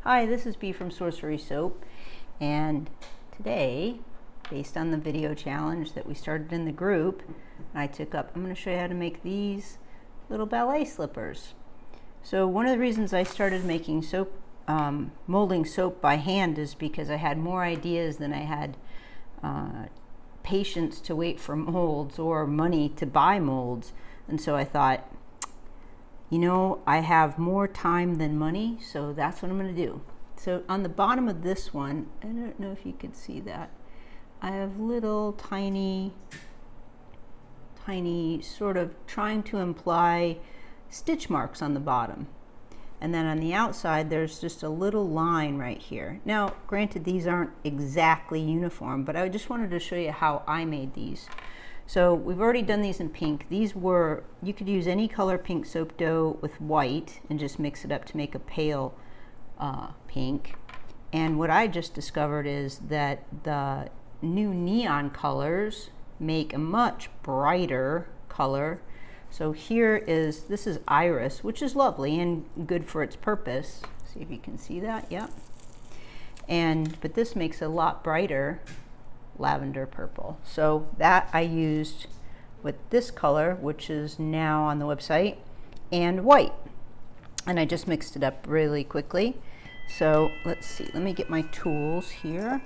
Hi, this is B from Sorcery Soap, and today, based on the video challenge that we started in the group, I took up, I'm going to show you how to make these little ballet slippers. So one of the reasons I started making soap, molding soap by hand is because I had more ideas than I had patience to wait for molds or money to buy molds. And so I thought, you know, I have more time than money, so that's what I'm going to do. So on the bottom of this one, I don't know if you could see that, I have little tiny sort of trying to imply stitch marks on the bottom. And then on the outside, there's just a little line right here. Now, granted, these aren't exactly uniform, but I just wanted to show you how I made these. So we've already done these in pink. These were, you could use any color pink soap dough with white and just mix it up to make a pale pink. And what I just discovered is that the new neon colors make a much brighter color. So here is, this is iris, which is lovely and good for its purpose. See if you can see that, yep. But this makes a lot brighter lavender purple. So that I used with this color, which is now on the website, and white. And I just mixed it up really quickly. So let's see, let me get my tools here.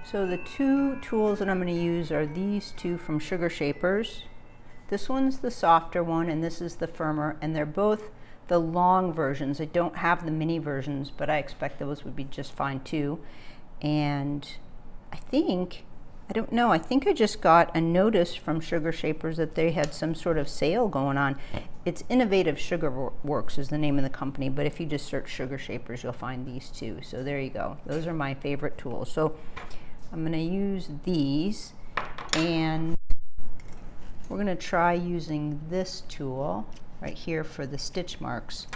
So the two tools that I'm going to use are these two from Sugar Shapers. This one's the softer one and this is the firmer, and they're both the long versions. I don't have the mini versions, but I expect those would be just fine too. And I think, I don't know, I think I just got a notice from Sugar Shapers that they had some sort of sale going on. It's Innovative Sugar Works is the name of the company, but if you just search Sugar Shapers, you'll find these two. So there you go. Those are my favorite tools. So I'm going to use these, and we're going to try using this tool right here for the stitch marks.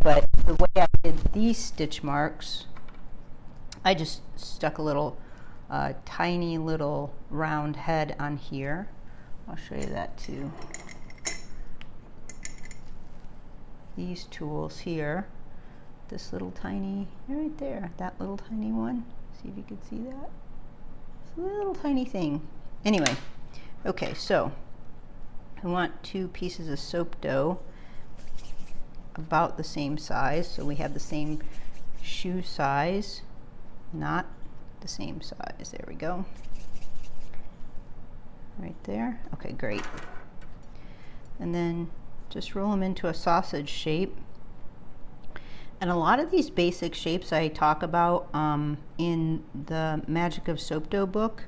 But the way I did these stitch marks, I just stuck a little tiny little round head on here. I'll show you that too. These tools here, this little tiny, right there, that little tiny one. See if you can see that. Little tiny thing. Anyway, okay, so I want 2 pieces of soap dough about the same size, so we have the same shoe size, not the same size. There we go. Right there. Okay, great. And then just roll them into a sausage shape. And a lot of these basic shapes I talk about in the Magic of Soap Dough book,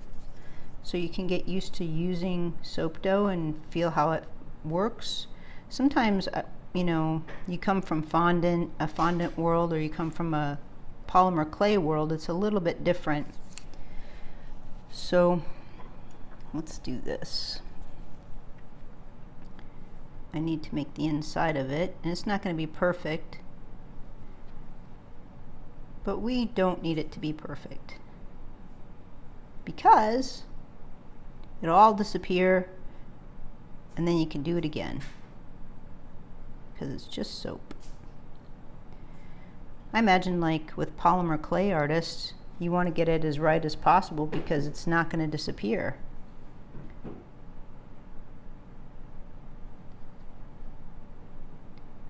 so you can get used to using soap dough and feel how it works. Sometimes, you know, you come from a fondant world, or you come from a polymer clay world, it's a little bit different. So let's do this. I need to make the inside of it, and it's not going to be perfect, but we don't need it to be perfect because it'll all disappear and then you can do it again because it's just soap. I imagine, like with polymer clay artists, you want to get it as right as possible because it's not going to disappear.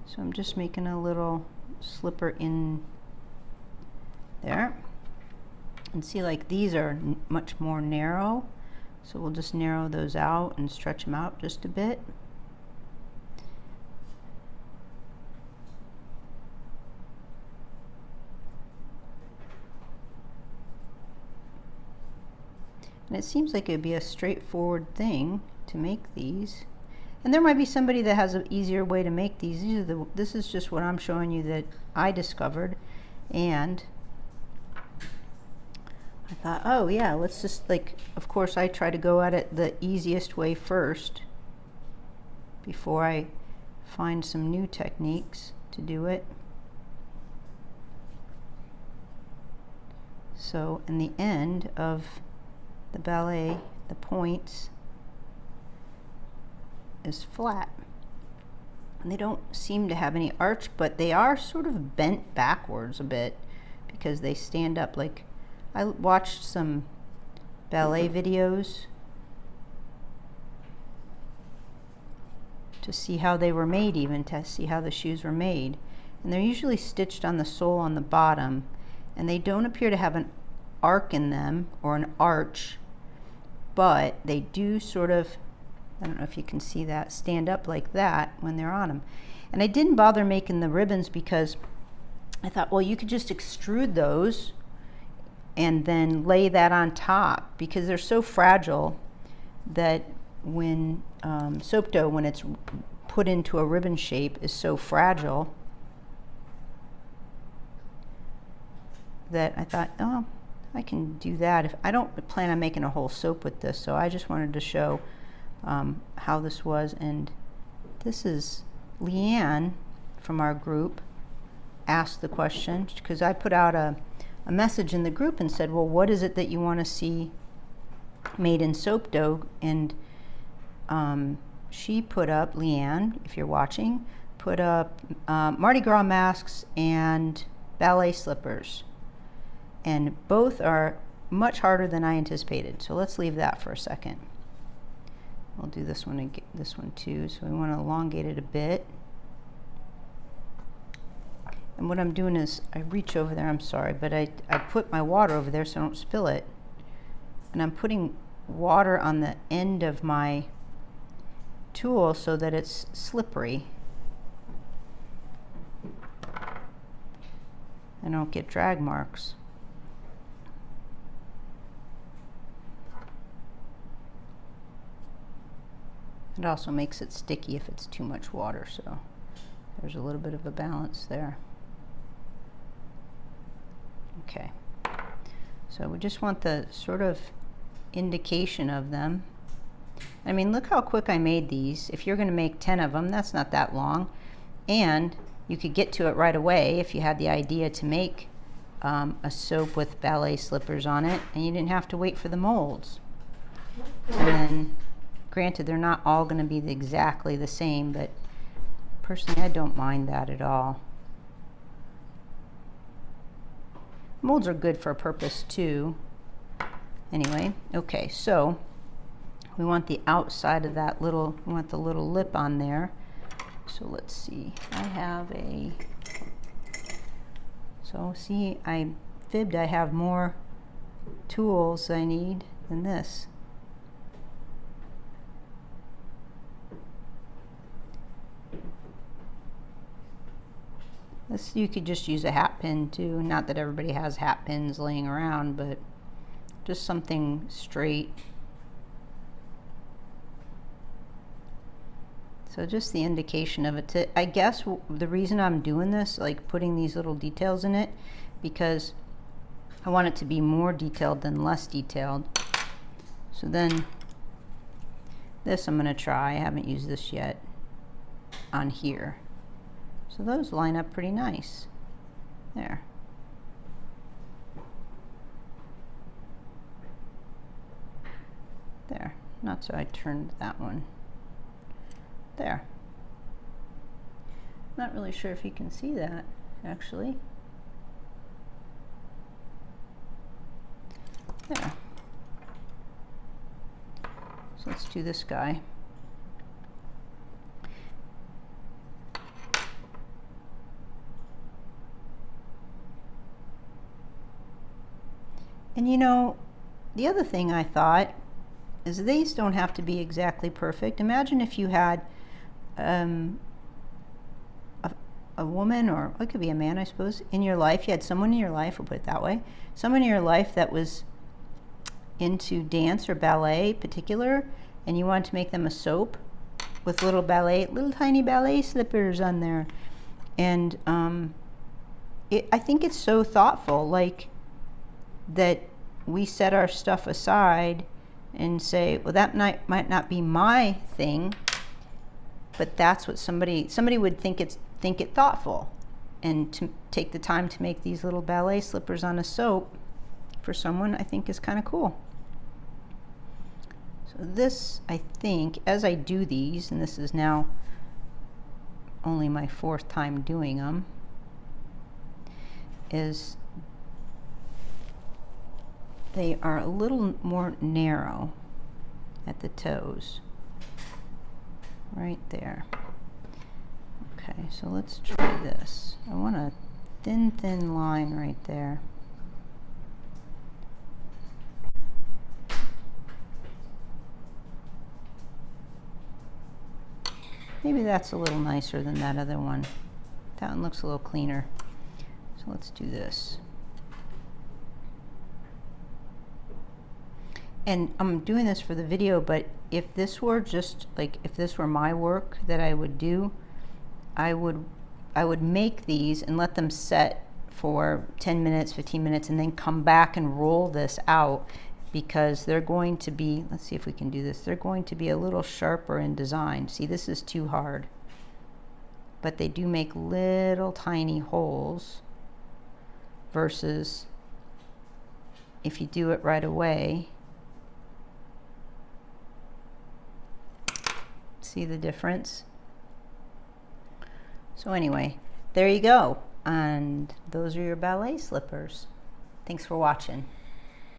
So I'm just making a little slipper in there, and see, like these are much more narrow, so we'll just narrow those out and stretch them out just a bit. And it seems like it'd be a straightforward thing to make these, and there might be somebody that has an easier way to make these. This is just what I'm showing you that I discovered, and I thought, oh yeah, let's just, like, of course I try to go at it the easiest way first before I find some new techniques to do it. So in the end of the ballet, the points is flat. And they don't seem to have any arch, but they are sort of bent backwards a bit because they stand up. Like, I watched some ballet videos to see how they were made, even to see how the shoes were made. And they're usually stitched on the sole on the bottom, and they don't appear to have an arc in them or an arch, but they do sort of, I don't know if you can see that, stand up like that when they're on them. And I didn't bother making the ribbons because I thought, well, you could just extrude those and then lay that on top, because they're so fragile that when soap dough, when it's put into a ribbon shape, is so fragile that I thought, oh, I can do that. If I don't plan on making a whole soap with this, so I just wanted to show how this was. And this is Leanne from our group asked the question, because I put out a message in the group and said, well, what is it that you want to see made in soap dough? And she put up, Leanne, if you're watching, put up Mardi Gras masks and ballet slippers. And both are much harder than I anticipated. So let's leave that for a second. We'll do this one and this one too. So we want to elongate it a bit. And what I'm doing is I reach over there, I'm sorry, but I put my water over there so I don't spill it. And I'm putting water on the end of my tool so that it's slippery. I don't get drag marks. It also makes it sticky if it's too much water, so there's a little bit of a balance there. Okay, so we just want the sort of indication of them. I mean, look how quick I made these. If you're going to make 10 of them, that's not that long. And you could get to it right away if you had the idea to make a soap with ballet slippers on it, and you didn't have to wait for the molds. And granted, they're not all going to be exactly the same, but personally, I don't mind that at all. Molds are good for a purpose too. Anyway, okay, so we want the outside of that little, we want the little lip on there. So let's see, I have a, so see, I fibbed, I have more tools I need than this. This, you could just use a hat pin too. Not that everybody has hat pins laying around, but just something straight. So just the indication of it. I guess the reason I'm doing this, like putting these little details in it, because I want it to be more detailed than less detailed. So then this I'm going to try. I haven't used this yet on here. So those line up pretty nice. There. There. Not so I turned that one. There. Not really sure if you can see that, actually. There. So let's do this guy. And you know, the other thing I thought is these don't have to be exactly perfect. Imagine if you had a woman, or it could be a man, I suppose, in your life. You had someone in your life, we'll put it that way, someone in your life that was into dance or ballet in particular, and you wanted to make them a soap with little tiny ballet slippers on there. And I think it's so thoughtful, like, that we set our stuff aside and say, well, that might not be my thing, but that's what somebody would think it thoughtful, and to take the time to make these little ballet slippers on a soap for someone, I think is kind of cool. So this, I think, as I do these, and this is now only my 4th time doing them, is they are a little more narrow at the toes, right there. Okay, so let's try this. I want a thin line right there. Maybe that's a little nicer than that other one. That one looks a little cleaner. So let's do this. And I'm doing this for the video, but if this were just like, if this were my work that I would do, I would make these and let them set for 10 minutes, 15 minutes, and then come back and roll this out, because they're going to be, let's see if we can do this, they're going to be a little sharper in design. See, this is too hard, but they do make little tiny holes, versus if you do it right away. See the difference? So anyway, there you go. And those are your ballet slippers. Thanks for watching.